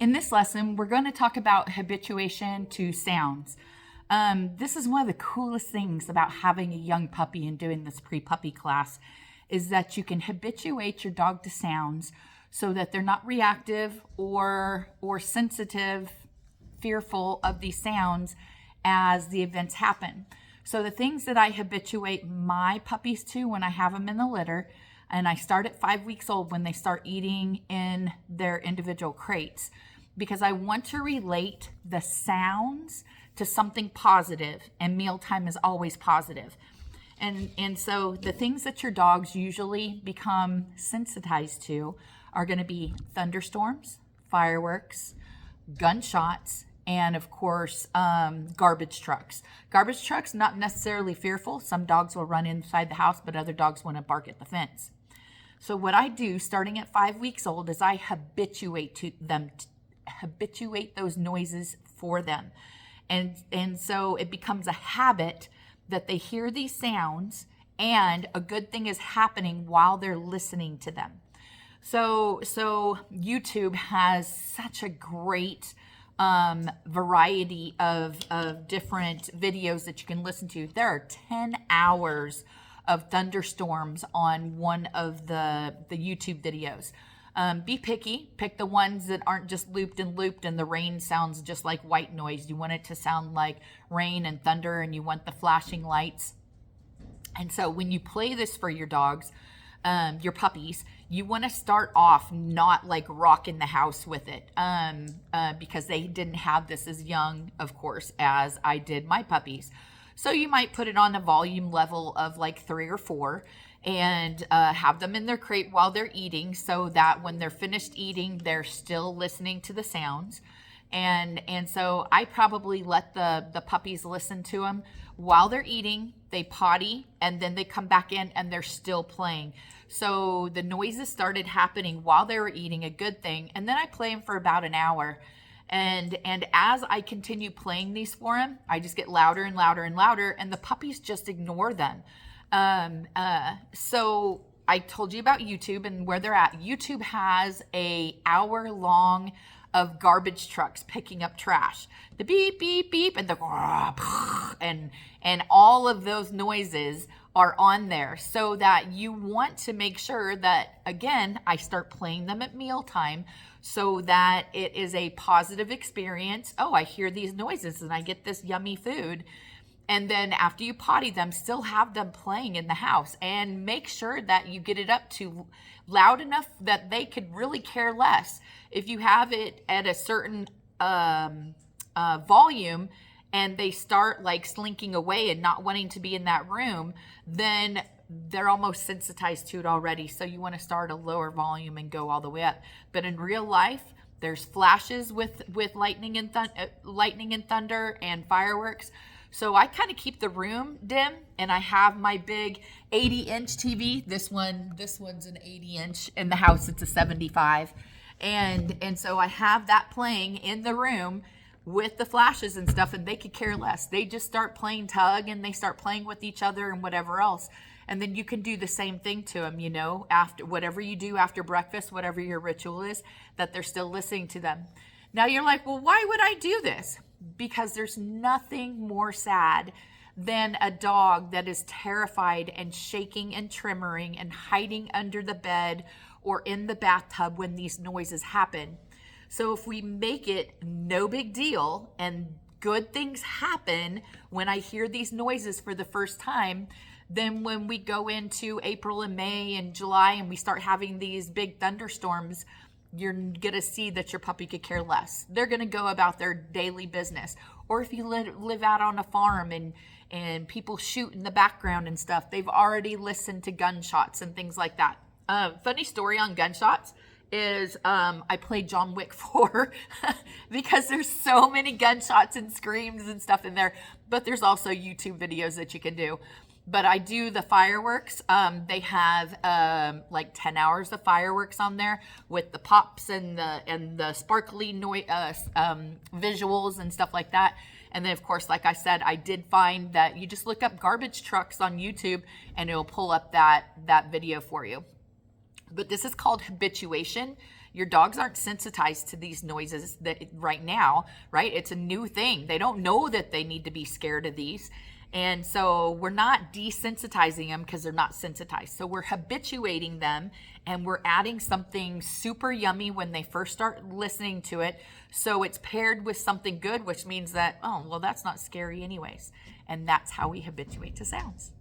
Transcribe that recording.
In this lesson, we're going to talk about habituation to sounds. This is one of the coolest things about having a young puppy and doing this pre-puppy class is that you can habituate your dog to sounds so that they're not reactive or sensitive, fearful of these sounds as the events happen. So the things that I habituate my puppies to when I have them in the litter, and I start at 5 weeks old when they start eating in their individual crates, because I want to relate the sounds to something positive, and mealtime is always positive. And so the things that your dogs usually become sensitized to are going to be thunderstorms, fireworks, gunshots, and of course, garbage trucks. Garbage trucks, not necessarily fearful. Some dogs will run inside the house, but other dogs want to bark at the fence. So what I do starting at 5 weeks old is I habituate those noises for them. And so it becomes a habit that they hear these sounds and a good thing is happening while they're listening to them. So YouTube has such a great variety of different videos that you can listen to. There are 10 hours of thunderstorms on one of the YouTube videos. Be picky. Pick the ones that aren't just looped and the rain sounds just like white noise. You want it to sound like rain and thunder, and you want the flashing lights. And so when you play this for your dogs, your puppies, you want to start off not like rocking the house with it, because they didn't have this as young, of course, as I did my puppies. So you might put it on a volume level of like 3 or 4 and have them in their crate while they're eating so that when they're finished eating, they're still listening to the sounds. And so I probably let the puppies listen to them while they're eating. They potty and then they come back in and they're still playing. So the noises started happening while they were eating, a good thing. And then I play them for about an hour. And as I continue playing these for them, I just get louder and louder and louder, and the puppies just ignore them. So I told you about YouTube and where they're at. YouTube has a hour long of garbage trucks picking up trash. The beep, beep, beep, and the and all of those noises are on there so that you want to make sure that, again, I start playing them at mealtime so that it is a positive experience. Oh, I hear these noises and I get this yummy food. And then after you potty them, still have them playing in the house and make sure that you get it up to loud enough that they could really care less. If you have it at a certain volume and they start like slinking away and not wanting to be in that room, then they're almost sensitized to it already. So you want to start a lower volume and go all the way up. But in real life, there's flashes with lightning and thunder and fireworks. So I kind of keep the room dim, and I have my big 80-inch TV. This one's an 80-inch. In the house, it's a 75. And so I have that playing in the room with the flashes and stuff, and they could care less. They just start playing tug, and they start playing with each other and whatever else. And then you can do the same thing to them, after whatever you do after breakfast, whatever your ritual is, that they're still listening to them. Now you're like, well, why would I do this? Because there's nothing more sad than a dog that is terrified and shaking and tremoring and hiding under the bed or in the bathtub when these noises happen. So if we make it no big deal and good things happen when I hear these noises for the first time, then when we go into April and May and July and we start having these big thunderstorms, you're going to see that your puppy could care less. They're going to go about their daily business. Or if you live out on a farm and people shoot in the background and stuff, they've already listened to gunshots and things like that. Funny story on gunshots is I played John Wick 4 because there's so many gunshots and screams and stuff in there. But there's also YouTube videos that you can do. But I do the fireworks. They have like 10 hours of fireworks on there with the pops and the sparkly visuals and stuff like that. And then, of course, like I said, I did find that you just look up garbage trucks on YouTube and it'll pull up that video for you. But this is called habituation. Your dogs aren't sensitized to these noises that right now, right? It's a new thing. They don't know that they need to be scared of these. And so we're not desensitizing them because they're not sensitized. So we're habituating them, and we're adding something super yummy when they first start listening to it. So it's paired with something good, which means that, oh, well, that's not scary anyways. And that's how we habituate to sounds.